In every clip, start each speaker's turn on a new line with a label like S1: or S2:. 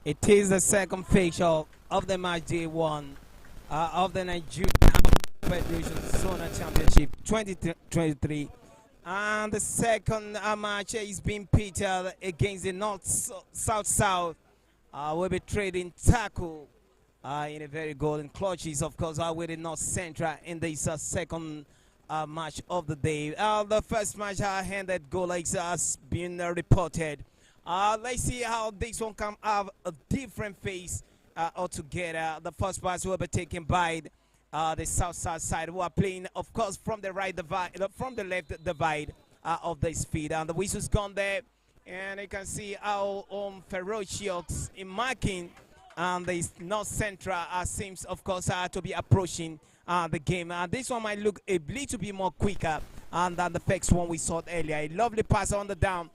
S1: It is the second fixture of the match day one of the Nigerian Federation Zonal Championship 2023. And the second match is being pitted against the North-South-South. We'll be trading tackle in a very golden clutches, of course, with the North Central in this second match of the day. The first match handed goalless has been reported. Let's see how this one can have a different face altogether. The first pass will be taken by the south side, who are playing, of course, from the right divide, from the left divide of this field. And the whistle's gone there, and you can see how ferocious in marking. And the North Central seems, of course, to be approaching the game. This one might look a little bit more quicker than the first one we saw earlier. A lovely pass on the down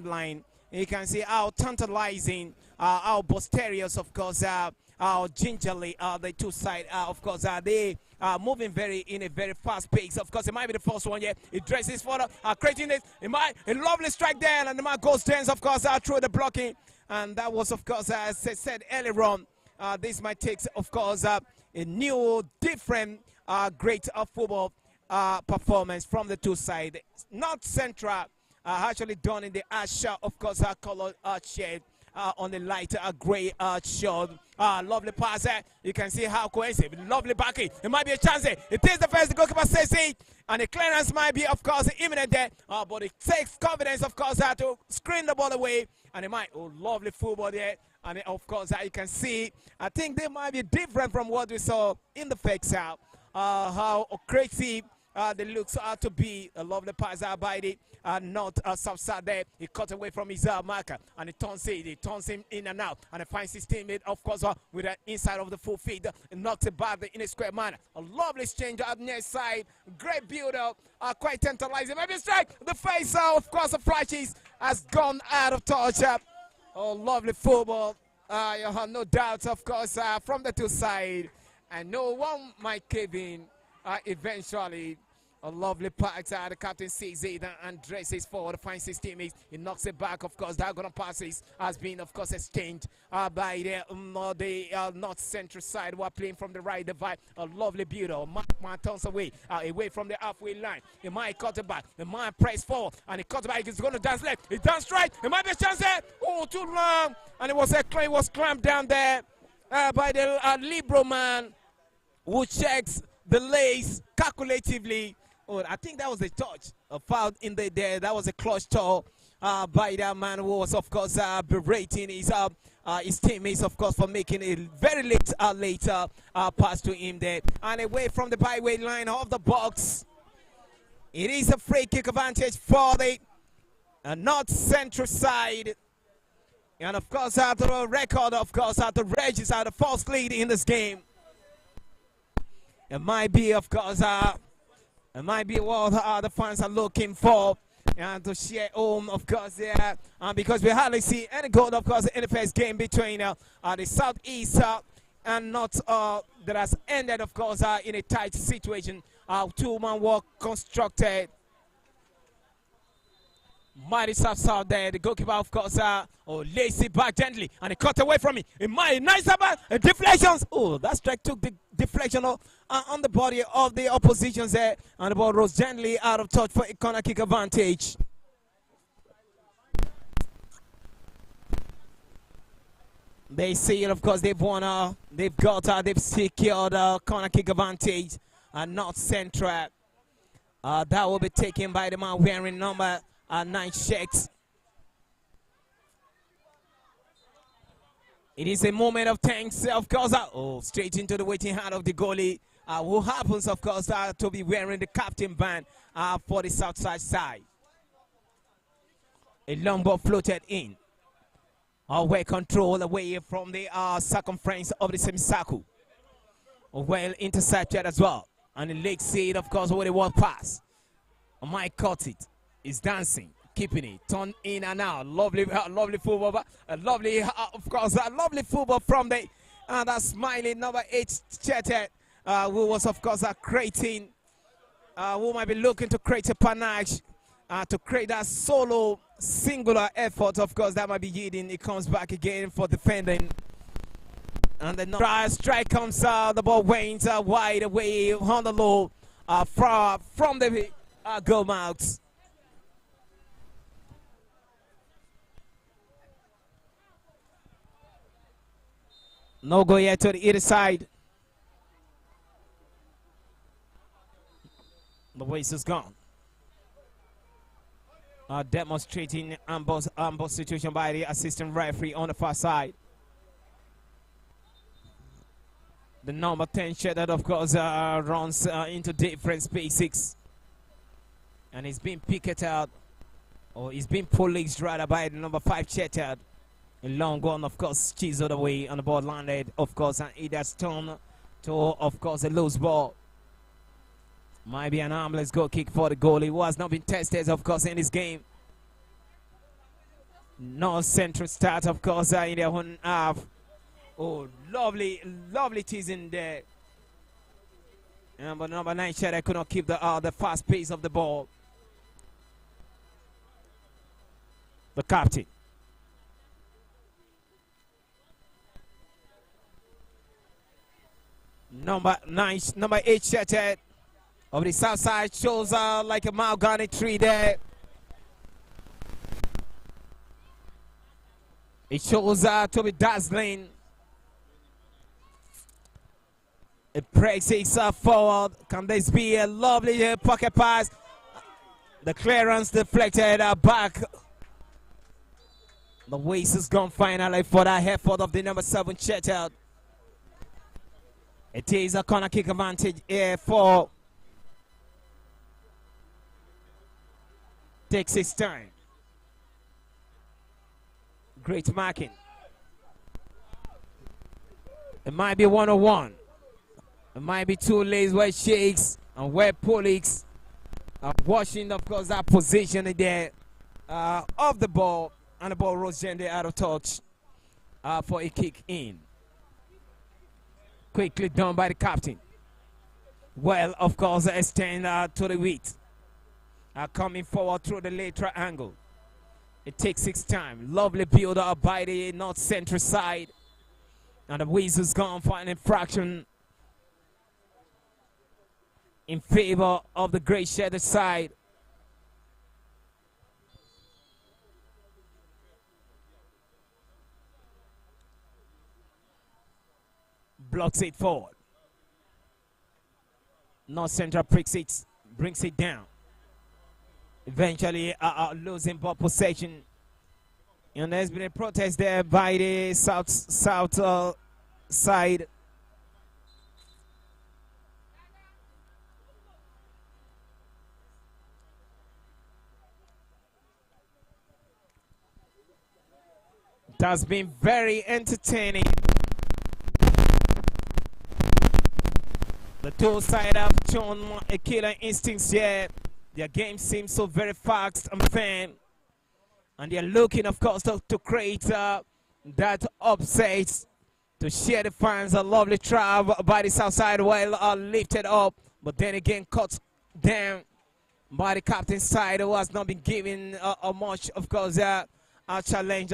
S1: line. You can see how tantalizing, how posteriors, of course, how gingerly the two sides, of course, they are moving in a very fast pace. Of course, it might be the first one. Yeah, it dresses further, creating it. A lovely strike there, and the man goes turns, of course, through the blocking. And that was, of course, as I said earlier on, this might take, of course, a new, different, great football performance from the two sides. North Central actually done in the ash, of course, color shade on the light gray shirt. Lovely pass there. You can see how cohesive. Lovely backing. It might be a chance there. It is the first. The goalkeeper says it. And the clearance might be, of course, imminent there. But it takes confidence, of course, to screen the ball away. And it might, lovely football there. And of course, you can see, I think they might be different from what we saw in the fake out. How crazy the looks to be. A lovely pass by the North South side there. He cut away from his marker, and he turns him in and out, and he finds his teammate, of course, with the inside of the full feet, and knocks it back in a square manner. A lovely exchange at near side, great build up, quite tantalizing. Maybe strike the face, of course, the flashes has gone out of touch. Oh, lovely football. You have no doubts, of course, from the two sides, and no one might cave in eventually. A lovely pass. The captain sees it and dresses forward, finds his teammates. He knocks it back, of course. Diagonal passes has been, of course, exchanged by the North Central side, who are playing from the right divide. A lovely build. Mark turns away from the halfway line. He might cut it back. The man press forward, and he cuts back. He's going to dance left. He dance right. It might be a chance there. Oh, too long. And it was clamped down there by the Libro man, who checks the lace calculatively. Oh, I think that was a touch, a foul in there. That was a clutch toe by that man, who was, of course, berating his teammates, of course, for making a very late pass to him there. And away from the byway line of the box, it is a free kick advantage for the North Central side. And, of course, the record, of course, the Regis are the first lead in this game. It might be, of course, it might be what the fans are looking for, and to share home, of course, yeah. Because we hardly see any goal, of course, in the first game between the Southeast and North that has ended, of course, in a tight situation. Two-man work constructed. Mighty South there. The goalkeeper, of course, lays it back gently, and he cut away from me. Nice about deflections. Oh, that strike took the deflection on the body of the opposition there, and the ball rose gently out of touch for a corner kick advantage. They see it, of course, they've won, they've secured corner kick advantage, and North Central. That will be taken by the man wearing number 9 shirts. It is a moment of thanks, of course. Straight into the waiting hand of the goalie, who happens, of course, to be wearing the captain band for the Southside side. A long ball floated in. Well controlled away from the circumference of the semicircle. Well intercepted as well. And the leg seed, of course, with a one pass. Mike caught it. Is dancing, keeping it, turn in and out. Lovely football, of course, lovely football from the that smiling number 8 Chetet, who was, of course, creating, who might be looking to create a panache to create that solo singular effort. Of course, that might be yielding. It comes back again for defending. And the strike comes out. The ball wanes wide away on the low, far from the goal mouth. No go yet to the other side. The waist is gone. Demonstrating ambush situation by the assistant referee on the far side. The number 10 shattered, of course, runs into different spaces. And he's been picked out, or he's been policed rather by the number 5 shattered. A long one, of course, chiseled away on the ball landed, of course, and it has turned to, of course, a loose ball. Might be an armless goal kick for the goalie, who has not been tested, of course, in this game. No central start, of course, in their own half. Oh, lovely teasing there. But number 9 Shadow could not keep the fast pace of the ball. The captain. Number 8 Shattered of the south side shows like a mahogany tree there. It shows to be dazzling. It breaks it forward. Can this be a lovely pocket pass? The clearance deflected back. The waist is gone finally for that effort of the number 7 Shattered. It is a corner kick advantage here for. Takes his time. Great marking. It might be 1-on-1. It might be two lays where Shakes and where Polix are watching, of course, that position there of the ball. And the ball rolls gently out of touch for a kick in. Quickly done by the captain. Well, of course, extend to the width. Coming forward through the late triangle. It takes its time. Lovely build up by the north central side. And the Weasel's gone for an infraction in favor of the gray shaded side. Blocks it forward. North Central brings it down. Eventually losing ball possession. And there's been a protest there by the south side. It has been very entertaining. The two sides have shown a killer instincts here. Their game seems so very fast and firm. And they're looking, of course, to create that upset, to share the fans. A lovely trap by the south side, well lifted up, but then again cut down by the captain's side, who has not been given much, of course, a challenge.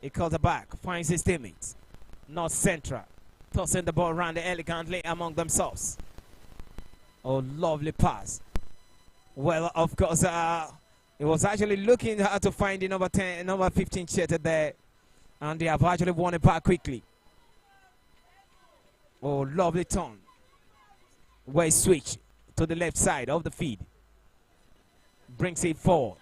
S1: He calls it back, finds his teammates. North Central tossing the ball around elegantly among themselves. Oh, lovely pass. Well, of course, he was actually looking to find the number 15 Shattered there. And they have actually won it back quickly. Oh, lovely turn. Well switch to the left side of the feed. Brings it forward.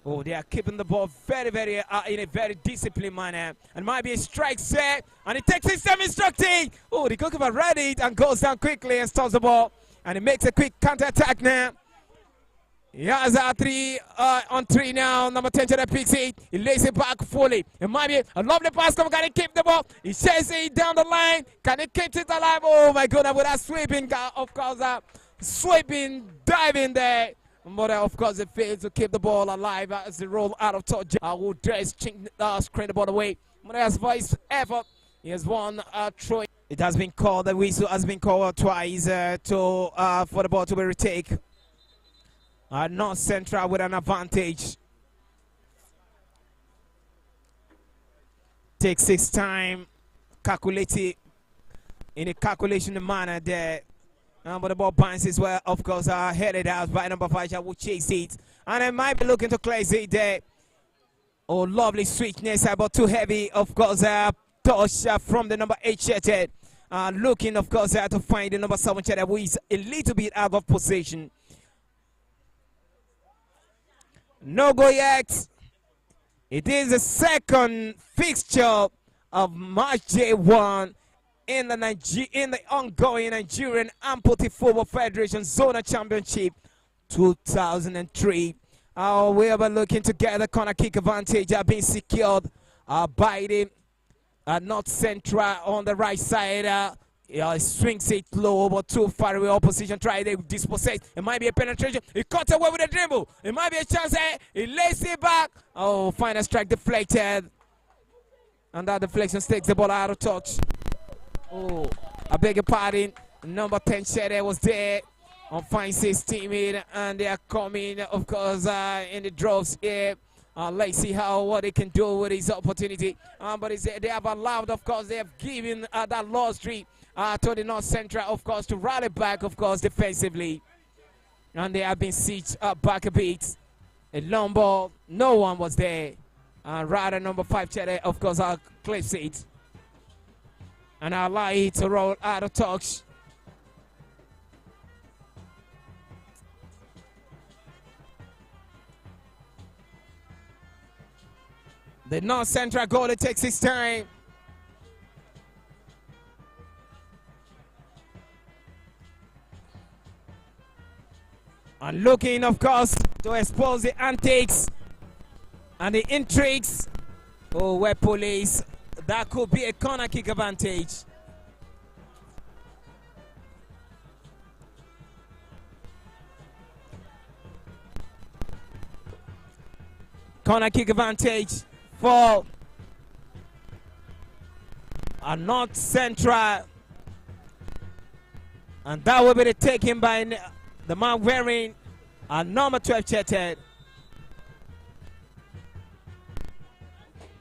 S1: Oh, they are keeping the ball very, very in a very disciplined manner. And might be a strike set. And it takes his time instructing. Oh, the goalkeeper read it and goes down quickly and stops the ball. And he makes a quick counter-attack now. He has a 3-on-3 now. Number 10 picks it. He lays it back fully. It might be a lovely pass. Can he keep the ball? He chases it down the line. Can he keep it alive? Oh my goodness, with that sweeping, of course, sweeping, diving there. But of course, it fails to keep the ball alive as they roll out of touch. Who dress, screen the ball away. But as for his effort, he has won throw. It has been called. The whistle has been called twice for the ball to be retaken. North Central with an advantage. Takes his time, calculate it in a calculation manner there. But the ball bounces well, of course, headed out by number 5, will chase it. And I might be looking to cleanse it there. Oh, lovely sweetness, but too heavy, of course, touch from the number 8 Cheted. Looking, of course, to find the number 7 Cheted, who is a little bit out of position. No go yet. It is the second fixture of March J1 in the ongoing Nigerian Amputee Football Federation Zonal Championship 2003. We are looking to get the corner kick advantage being secured by the North Central on the right side. Swings it low, but too far away. Opposition try to dispossess. It might be a penetration. He cuts away with a dribble. It might be a chance there. He lays it back. Oh, final strike deflected. And that deflection takes the ball out of touch. Oh, I beg your pardon. Number 10 Shede was there on finds his teammate, and they are coming, of course, in the droves here. Let's see what they can do with his opportunity. But they have allowed, of course, they have given that loss streak to the North Central, of course, to rally back, of course, defensively. And they have been sieged back a bit. A long ball, no one was there. Rather, number 5 Chede, of course, clips it. And allow it to roll out of touch. The North Central goalie takes his time. And looking, of course, to expose the antics and the intrigues. Oh, where police. That could be a corner kick advantage. Corner kick advantage for a North Central. And that will be the taken by the man wearing a number 12 Cheted.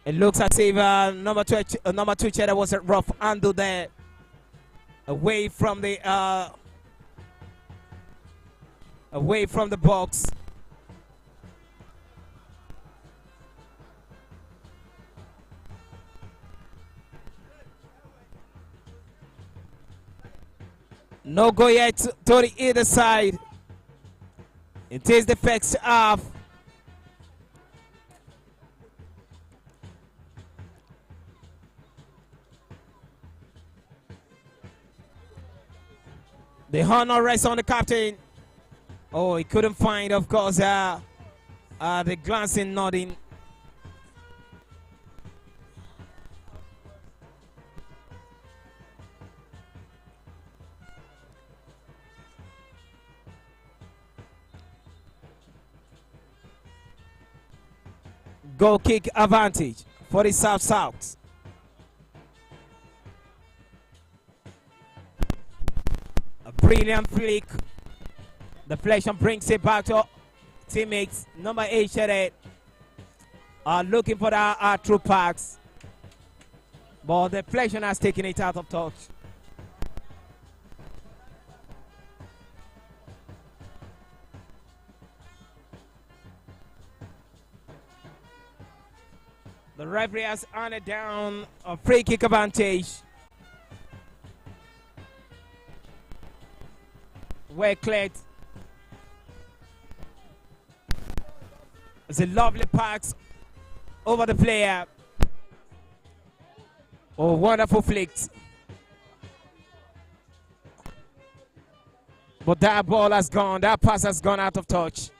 S1: It looks as if number 2 Cheddar was a rough handle there, away from the box. No go yet to the either side. It is the first half. The honor rests on the captain. Oh, he couldn't find, of course, the glancing nodding. Goal kick advantage for the South. A brilliant flick. Deflection brings it back to teammates. Number 8 Shede are looking for the true packs. But the deflection has taken it out of touch. The referee has handed down a free kick advantage. Well cleared. It's a lovely pass over the player. Oh, wonderful flicks. But that ball has gone, that pass has gone out of touch.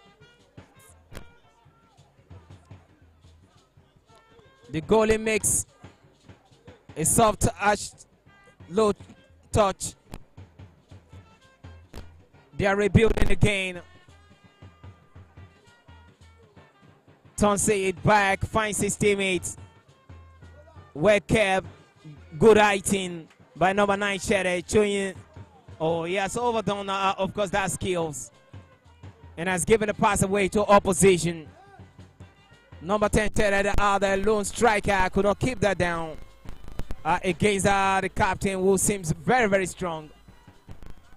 S1: The goalie makes a soft touch, low touch. They are rebuilding again. Turns it back, finds his teammates. Well kept, good heighting by number 9 Shede, showing. Oh, he has overdone, of course, that skills and has given the pass away to opposition. Number 10, Ted, the lone striker, could not keep that down against the captain, who seems very, very strong.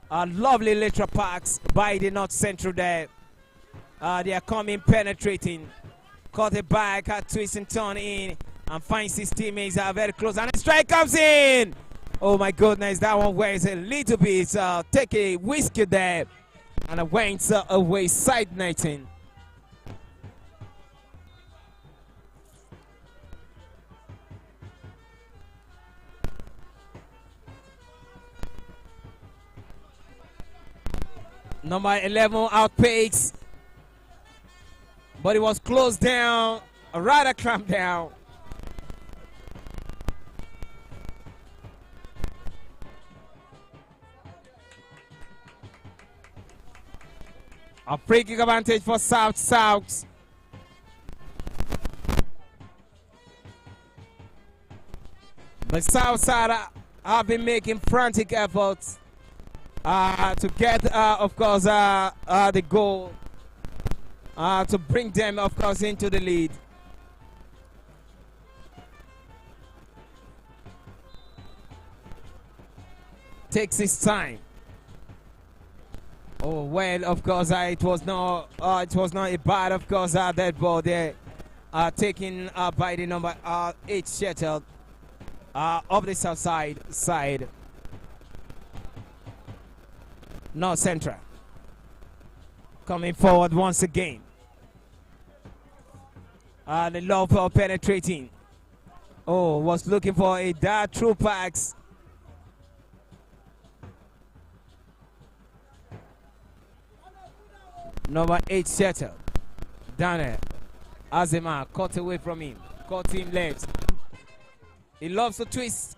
S1: Lovely lateral pass by the North Central there. They are coming, penetrating. Caught it back, twist and turn in, and finds his teammates are very close. And the strike comes in! Oh my goodness, that one was a little bit, take a whiskey there. And it went away, side netting. Number 11 outpace, but it was closed down, a rather clamped down. A free kick advantage for South. But Southside have been making frantic efforts to get, of course, the goal, to bring them, of course, into the lead. Takes his time. Oh well, of course, it was not a bad, of course, dead ball there, taken by the number 8 shuttle of the south side. North Central coming forward once again. The love for penetrating. Oh, was looking for a dart through packs. Number 8 shuttle. Down there. Azema caught away from him. Caught him left. He loves to twist.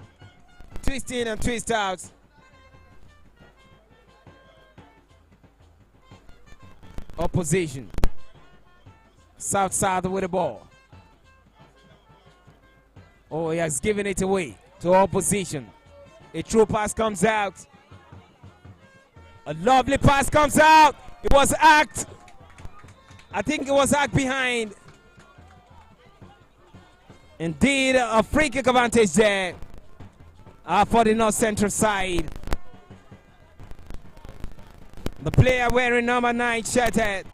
S1: Twist in and twist out. Opposition. South side with the ball. Oh, he has given it away to opposition. A true pass comes out. A lovely pass comes out. It was Act. I think it was Act behind. Indeed, a free kick advantage there for the North Central side. The player wearing number 9 shirt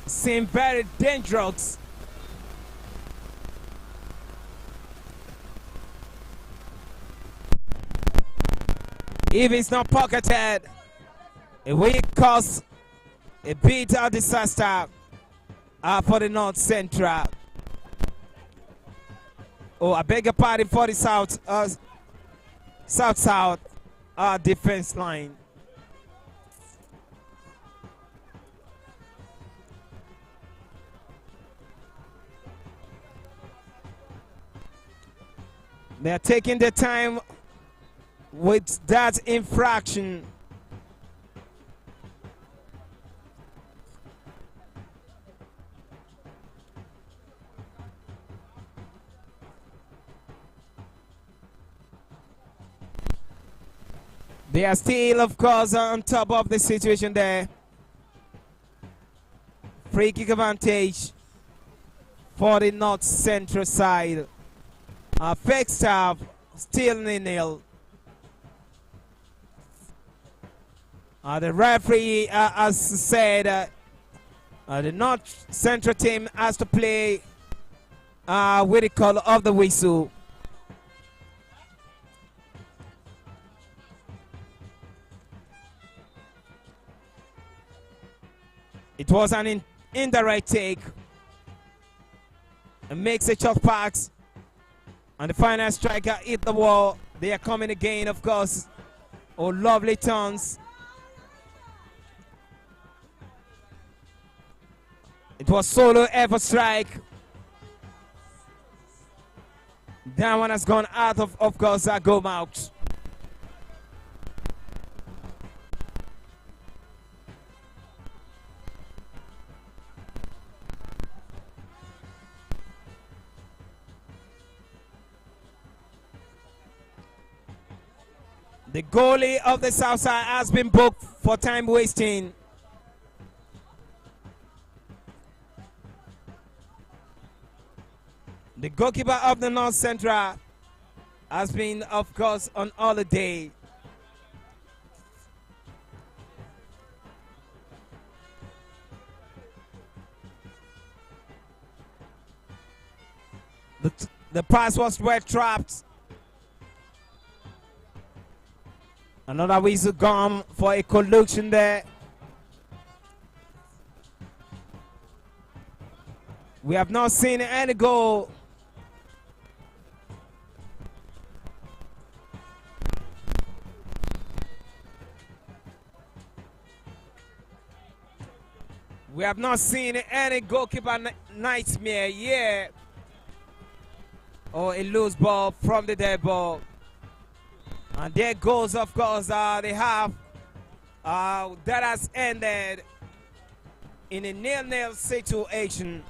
S1: seemed very dangerous. If it's not pocketed, it will cause a bit of disaster for the North Central. Oh, I beg your pardon for the South defense line. They are taking their time with that infraction. They are still, of course, on top of the situation there. Free kick advantage for the North Central side. First half, still 0-0. The referee has said the North Central team has to play with the call of the whistle. It was an indirect take. It makes a shot pass. And the final striker hit the wall. They are coming again, of course. Oh, lovely turns. It was solo effort strike. That one has gone out of course, goal out. The goalie of the South Side has been booked for time wasting. The goalkeeper of the North Central has been, of course, on holiday. The pass was well trapped. Another whistle gone for a collusion there. We have not seen any goal. We have not seen any goalkeeper nightmare yet. Or a loose ball from the dead ball. And there goes, of course, the half. That has ended in a 0-0 situation.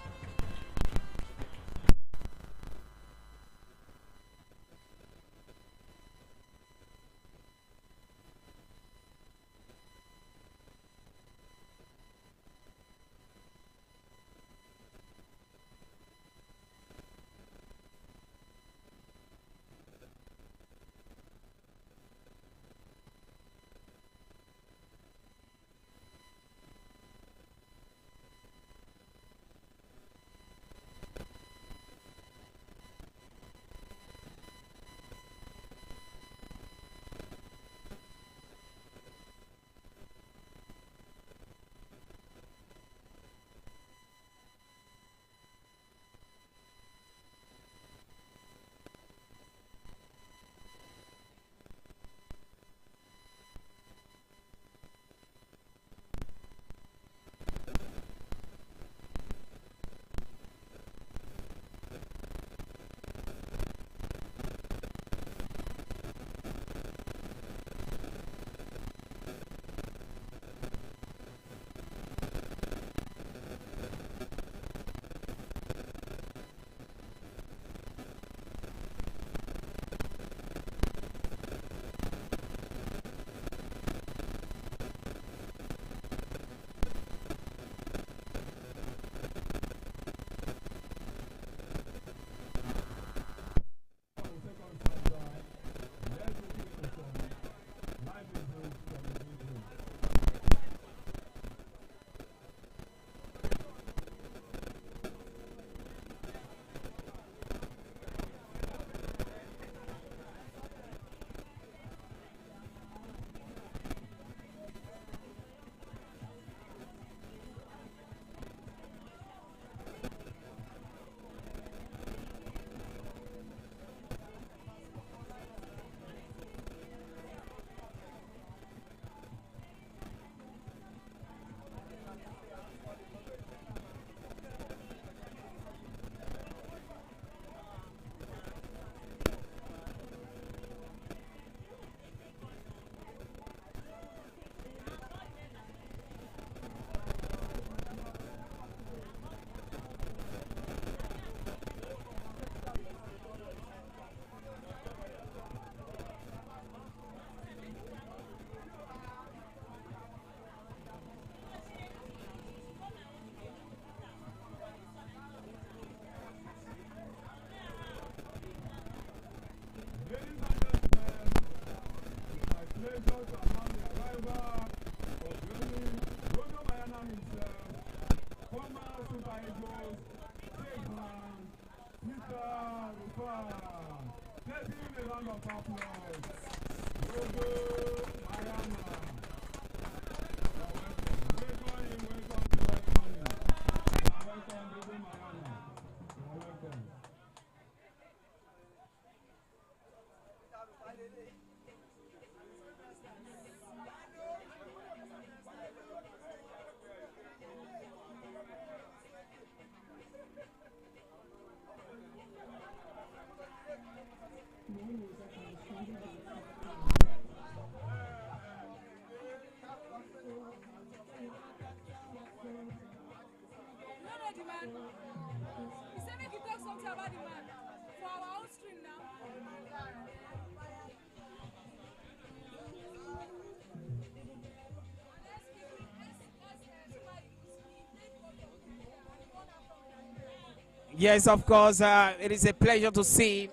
S1: Yes, of course. It is a pleasure to see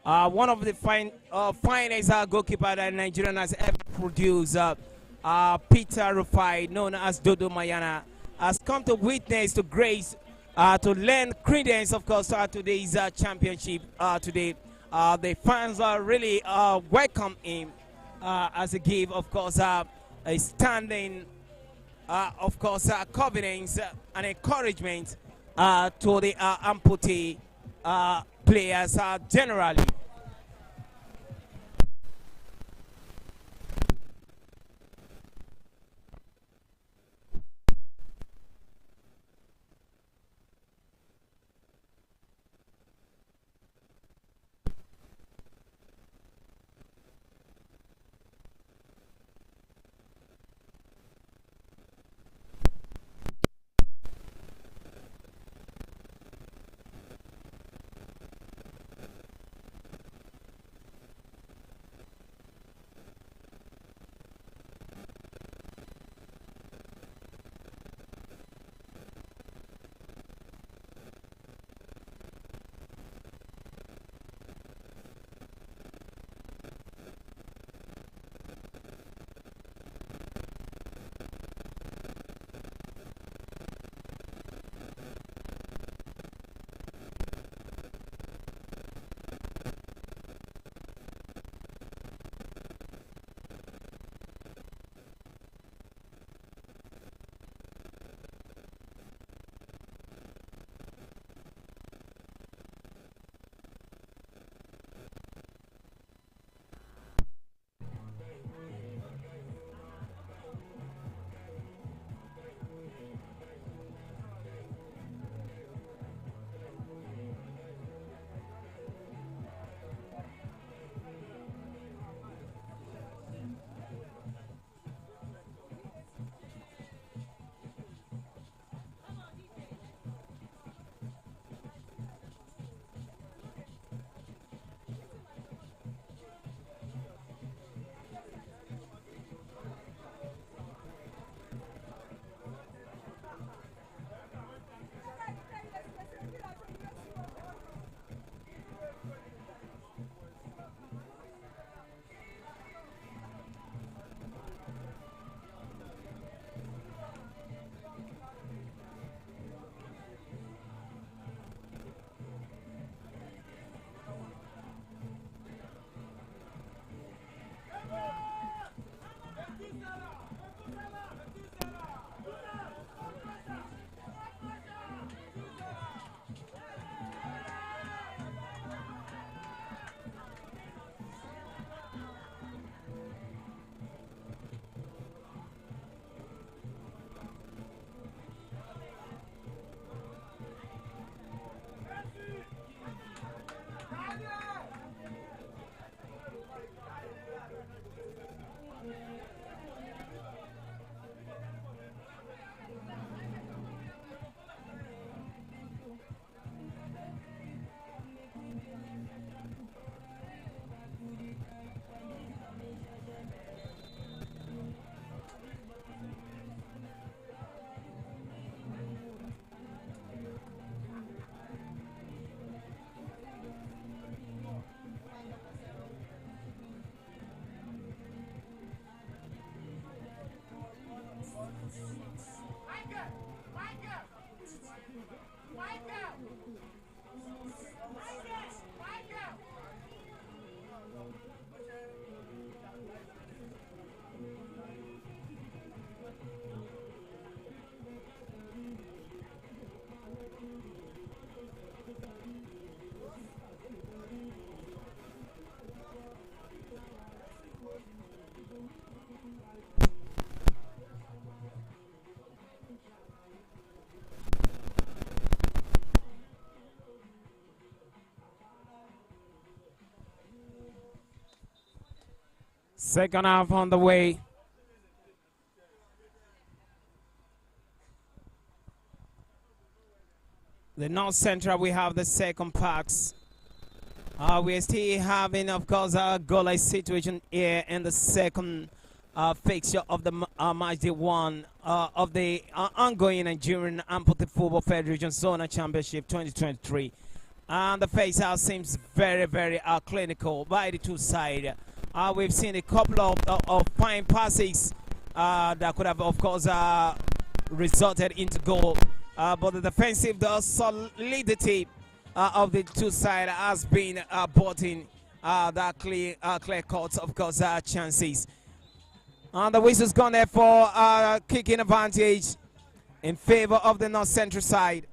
S1: one of the finest goalkeeper that Nigerian has ever produced. Peter Rufai, known as Dodo Mayana, has come to witness, to grace, to lend credence, of course, to today's championship today. The fans are really welcome him as a give, of course, a standing, of course, confidence and encouragement to the amputee players generally. Second half on the way. The North Central, we have the second packs. We're still having, of course, a goalless situation here in the second fixture of the match day one of the ongoing Nigerian Amputee Football Federation Zonal Championship 2023. And the face-out seems very, very clinical by the two sides. We've seen a couple of fine passes that could have, of course, resulted into goal. But the defensive, the solidity of the two sides has been brought in that clear cuts, of course, chances. And the whistle's gone there for kicking advantage in favor of the North Central side.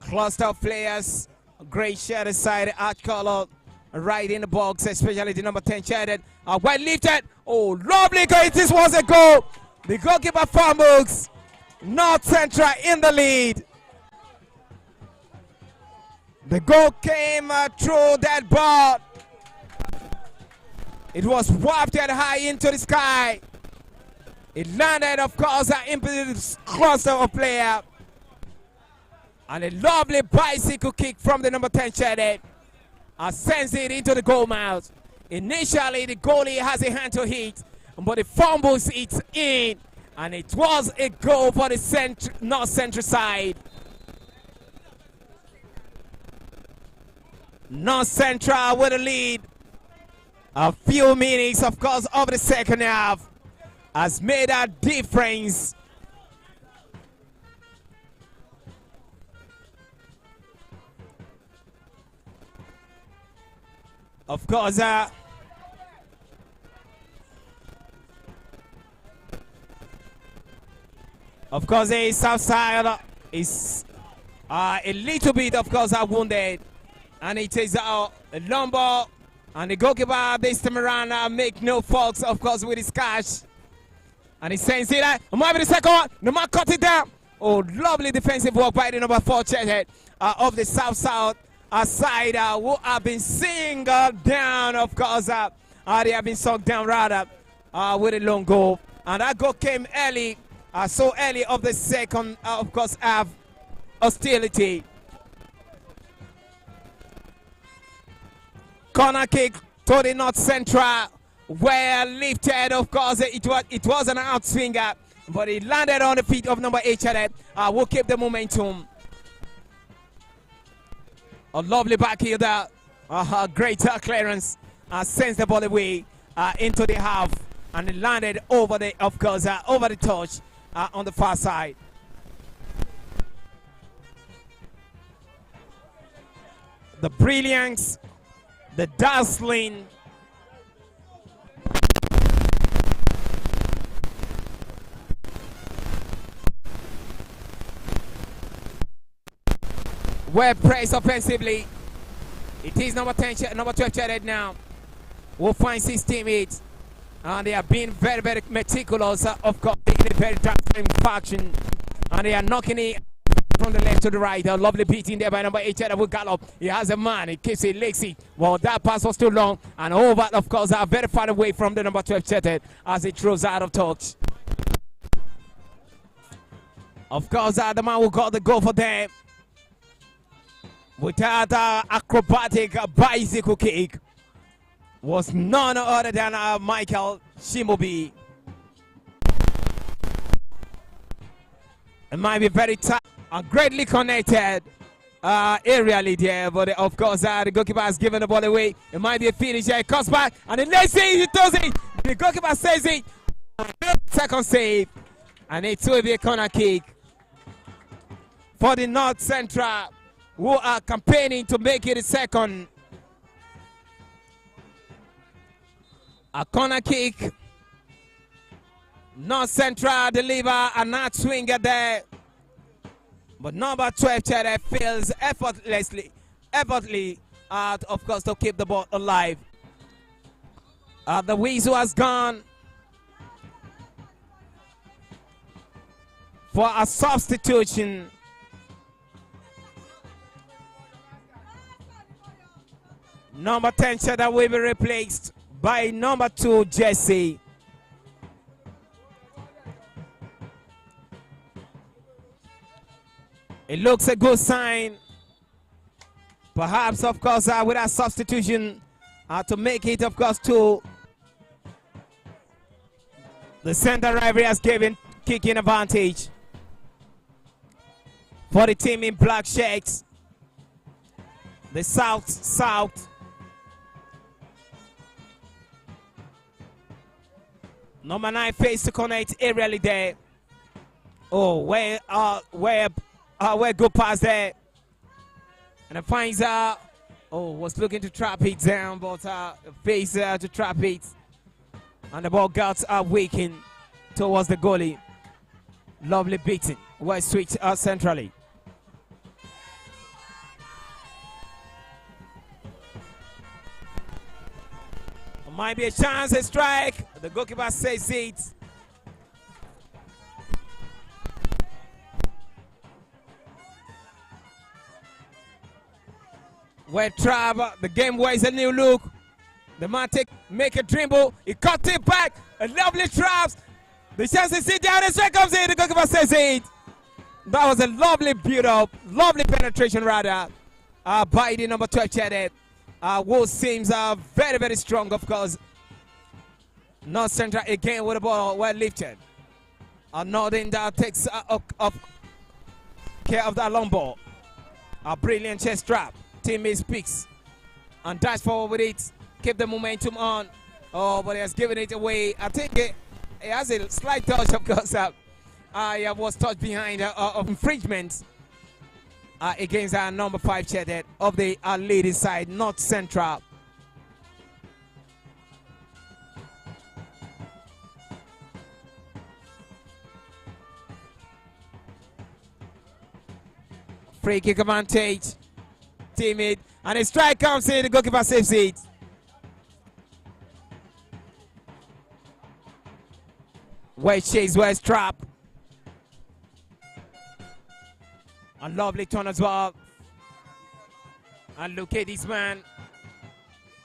S1: Cluster of players, great shaded side, arch color, right in the box, especially the number 10 shaded. Well lifted. Oh, lovely goal. This was a goal. The goalkeeper fumbles. North Central in the lead. The goal came through that ball. It was wafted high into the sky. It landed, of course, into the cluster of player. And a lovely bicycle kick from the number 10 shaded. Sends it into the goal mouth. Initially, the goalie has a hand to hit, but it fumbles it in. And it was a goal for the North Central side. North Central with a lead. A few minutes, of course, of the second half has made a difference. Of course, the south side is a little bit, of course, wounded, and it is a number, and the goalkeeper this time around make no faults, of course, with his cash, and he sends it out. Might be the second one. The man cut it down. Oh, lovely defensive work by the number 4 checkhead of the south side who have been singled down, of course. They have been sucked down rather with a long goal, and that goal came early. So early of the second, of course, have hostility. Corner kick to the North Central, well lifted, of course. It was an outswinger, but it landed on the feet of number 8, will keep the momentum. A lovely back heel there. Great clearance. Sends the ball away into the half, and it landed over the, of course, over the touch. On the far side. The brilliance, the dazzling, well pressed offensively. It is number 12 Jared now. Will find his teammates. And they are being very, very meticulous, of course, in a very dark faction. And they are knocking it from the left to the right. A lovely beating there by number 8, Cheddar with Gallop. He has a man, he keeps it lazy. Well, that pass was too long. And over, of course, are very far away from the number 12, Cheddar, as it throws out of touch. Of course, the man who got the goal for them. With that acrobatic bicycle kick was none other than Michael Shimobi. It might be very tight and greatly connected aerially there, but of course the goalkeeper has given the ball away. It might be a finish here. It comes back and then let's see, he does it. The goalkeeper says it. Second save, and it will be a corner kick for the North Central, who are campaigning to make it a second. A corner kick. North Central deliver a not swinger there. But number 12 Cheddar fails effortlessly, of course, to keep the ball alive. The whistle has gone for a substitution. Number 10 Cheddar will be replaced by number 2 Jesse. It looks a good sign. Perhaps, of course, with a substitution to make it, of course, 2 The center rivalry has given kicking advantage for the team in black shirts. The South. Number 9 face to connect aerially there. Oh, where good pass there. And it finds was looking to trap it down, but face to trap it. And the ball got weakened towards the goalie. Lovely beating. Well switched centrally. Might be a chance, a strike. The goalkeeper says it. Where trap, the game wears a new look. The man make a dribble. He cut it back. A lovely traps. The chance to sit down. The strike comes in. The goalkeeper says it. That was a lovely build-up, lovely penetration rather by the number 12 Chedet. Wolves seems very, very strong, of course. North Central again with the ball well lifted. Northern that takes up care of that long ball. A brilliant chest trap. Teammate speaks and dash forward with it. Keep the momentum on. Oh, but he has given it away. I think it has a slight touch, of course. He was touched behind of infringement. Against our number 5 Chedet of the ladies side, North Central. Free kick advantage. Teammate. And a strike comes in. The goalkeeper saves it. Well chase, well trap. A lovely turn as well. And look at this man.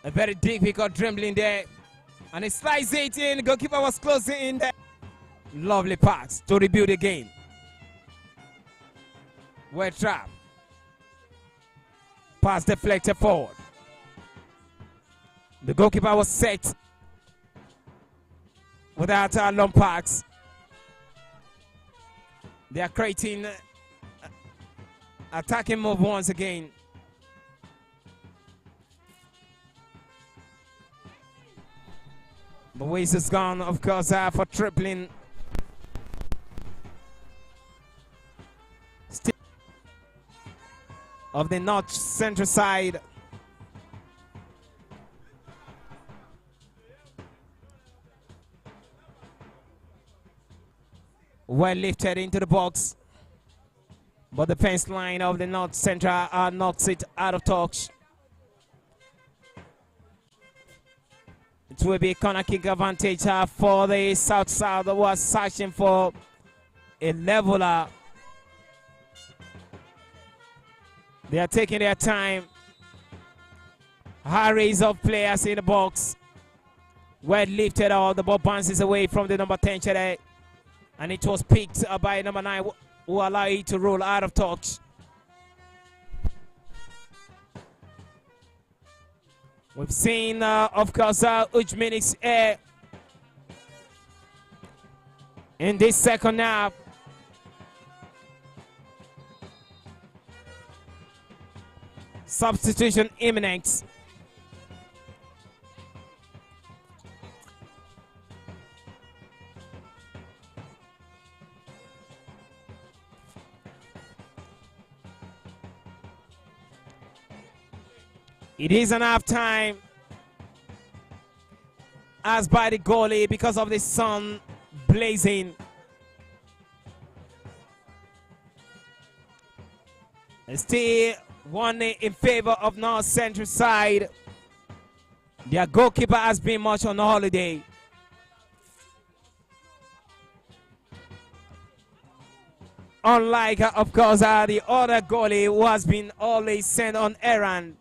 S1: A very difficult dribbling there. And he slides it in. The goalkeeper was closing in there. Lovely pass to rebuild again. Well trap. Pass deflected forward. The goalkeeper was set without long packs. They are creating attacking move once again. The waist is gone, of course, for tripling. Still of the North Central side. Well lifted into the box. But the fence line of the North Central knocks it out of touch. It will be a corner kick advantage for the South side that was searching for a leveler. They are taking their time. High raise of players in the box. Well lifted out. The ball bounces away from the number 10 today. And it was picked by number 9 who allow it to roll out of touch. We've seen, of course, which minutes in this second half. Substitution imminent. It is an half time as by the goalie because of the sun blazing. Still one in favor of North Central side. Their goalkeeper has been much on holiday. Unlike, of course, the other goalie who has been always sent on errand.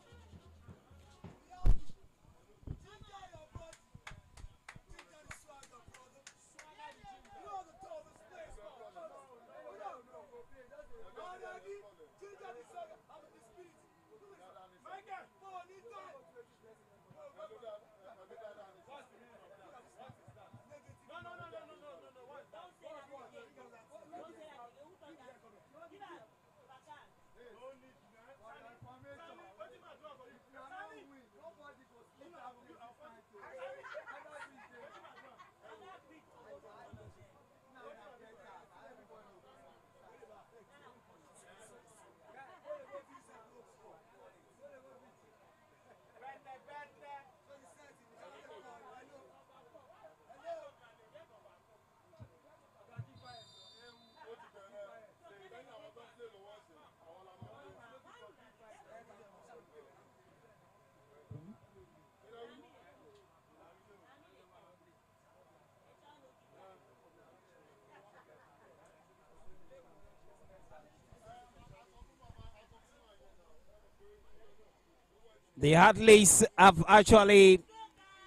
S1: The athletes have actually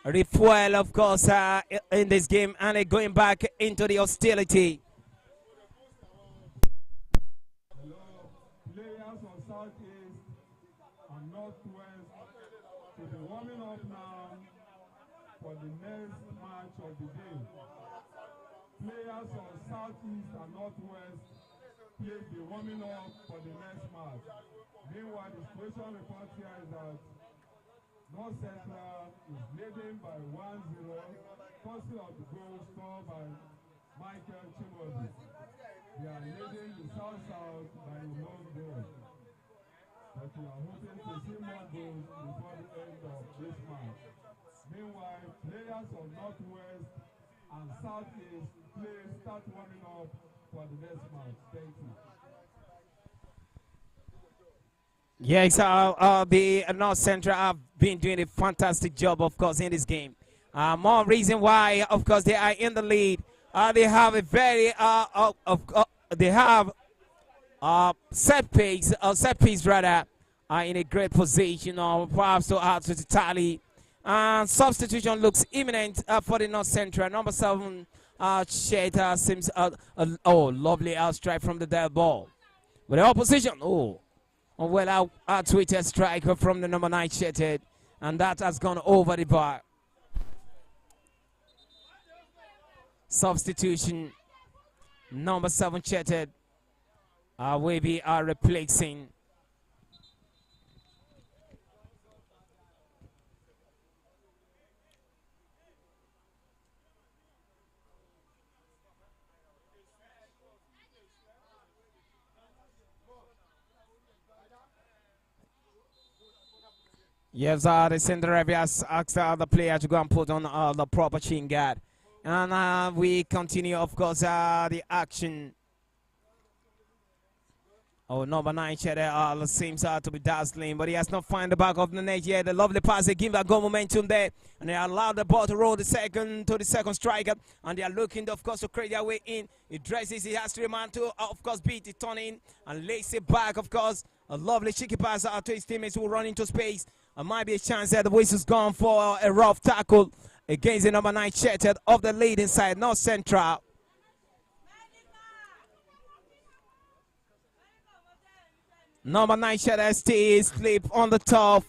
S1: refuel, of course, in this game, and they're going back into the hostility.
S2: Players on Southeast and Northwest to be warming up now for the next match of the day. Players on Southeast and Northwest, please be warming up for the next match. Meanwhile, the situation report here is that North Central is leading by 1-0, courtesy of the goal scored by Michael Chimobi. They are leading the South-South by a long goal. But we are hoping to see more goals before the end of this match. Meanwhile, players of Northwest and Southeast, please start warming up for the next match. Thank you.
S1: Yes, the North Central have been doing a fantastic job, of course, in this game. More reason why, of course, they are in the lead. They have a very, they have set piece rather, in a great position, perhaps to add to the tally. Substitution looks imminent for the North Central. Number 7, Sheta seems, lovely outstrike from the dead ball. With the opposition, well, our Twitter striker from the number 9 Sheta, and that has gone over the bar. Substitution, number 7 Sheta will be replacing. Yes, the center ref has asked the player to go and put on the proper chin guard. And we continue, of course, the action. Number 9 Cheddar seems to be dazzling, but he has not found the back of the net yet. The lovely pass, they give that goal momentum there, and they allow the ball to roll to the second striker, and they are looking, of course, to create their way in. He dresses, he has to remain to, of course, beat it, turn in, and lays it back, of course. A lovely cheeky pass to his teammates who run into space. Might be a chance that the whistle's gone for a rough tackle against the number 9 Cheddar of the leading side, North Central. Number 9 Cheddar stays sleep on the top.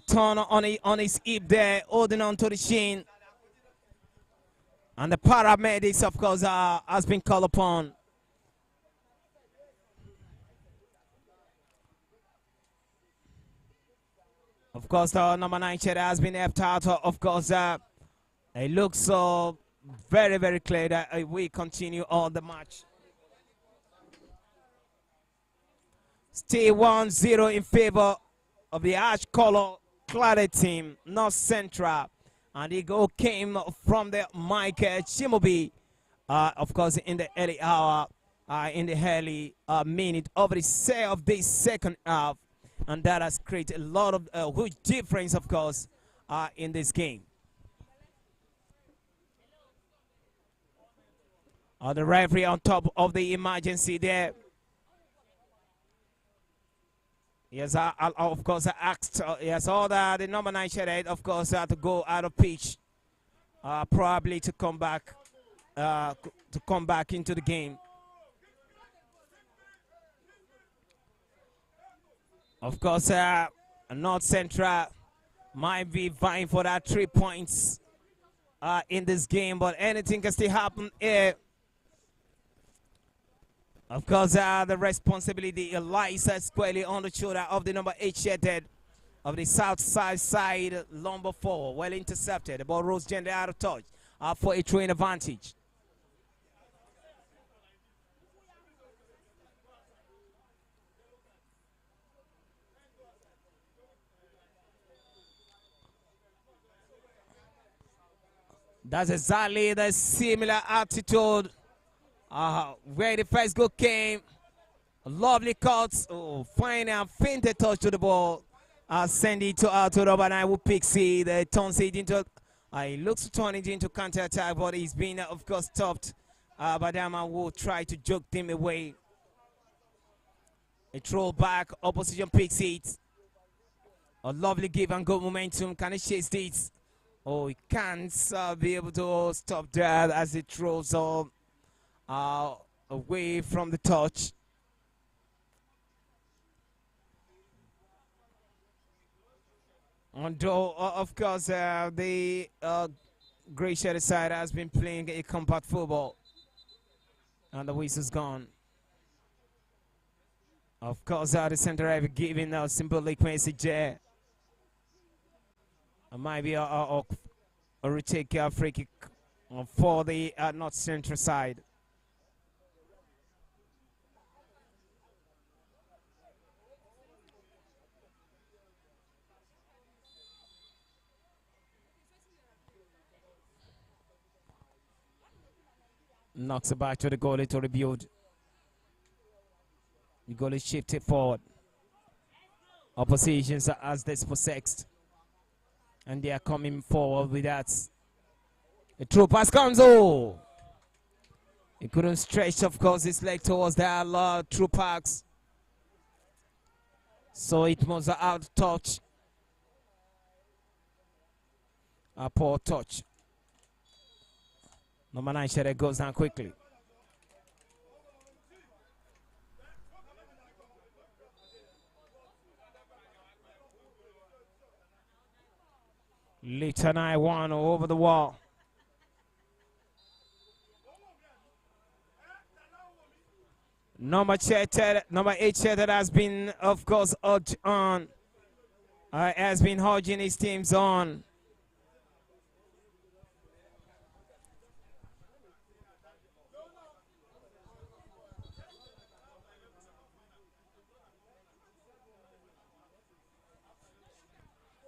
S1: Turn on his hip there, holding on to the shin. And the paramedics, of course, has been called upon. Of course, number 9 Cheddar has been left out. Of course, it looks very, very clear that we continue on the match. Still 1-0 in favor of the ash color cladded team, North Central. And the goal came from the Michael Chimobi, of course, in the early hour, in the early minute of the second half. And that has created a lot of huge difference, of course, in this game. The referee on top of the emergency there. Yes, of course, I asked, yes, all the number 9 Cheddar, of course, to go out of pitch, probably to come back into the game. Of course, North Central might be vying for that 3 points in this game, but anything can still happen here. Of course, the responsibility lies squarely on the shoulder of the number 8 Cheddar of the south side, number 4. Well intercepted. The ball rolls gently out of touch for a throw-in advantage. That's exactly the similar attitude where the first goal came. A lovely cut, fine and fainted touch to the ball. Send it to number 9 who picks it, turns it into, he looks to turn it into counter-attack, but he's been, of course, stopped by the man who tried to joke him away. A throw back, opposition picks it. A lovely give and go momentum. Can he chase this? Oh, he can't be able to stop that as it throws up away from the touch. Although, of course, the Grey Shaded side has been playing a compact football. And the whistle's gone. Of course, the center have given a simple message there. It might be a retake free kick for the North Central side. Knocks it back to the goalie to rebuild. The goalie shifted forward. Oppositions as dispossessed. And they are coming forward with that. The through pass comes. Oh! He couldn't stretch, of course, his leg towards that through pass. So it was out of touch. A poor touch. Number 9 Shere goes down quickly. Litanai one over the wall. Number 8 that has been, of course, urged on. Has been urging his teams on.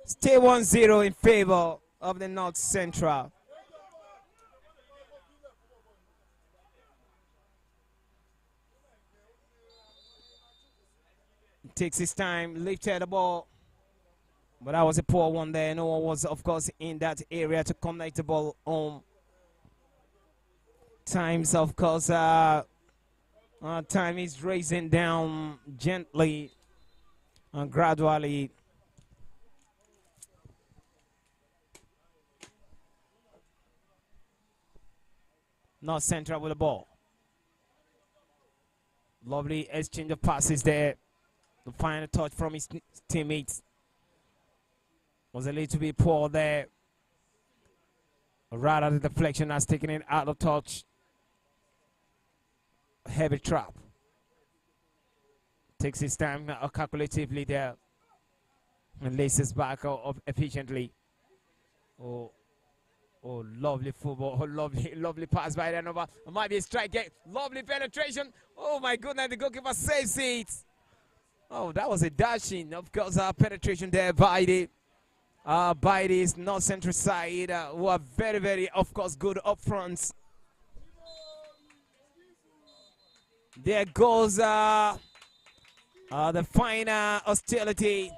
S1: Stay 1-0 in favor of the North Central. Takes his time, lifted the ball. But that was a poor one there. No one was, of course, in that area to connect the ball home. Times, of course, time is raising down gently and gradually. North Central with the ball. Lovely exchange of passes there. The final touch from his teammates was a little bit poor there. Rather, the deflection has taken it out of touch. Heavy trap. Takes his time calculatively there. And laces back up efficiently. Oh, lovely football. Oh, lovely pass by the Nova. It might be a strike. Lovely penetration. Oh, my goodness. The goalkeeper saves it. Oh, that was a dashing, of course, penetration there by this North Central side, who are very, very, of course, good up front. There goes the final hostility.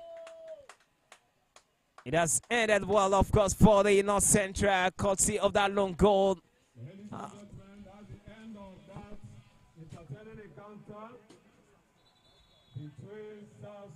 S1: It has ended well, of course, for the North Central, courtesy of that long goal.
S2: Ladies and gentlemen, that's the end of that entertaining encounter between South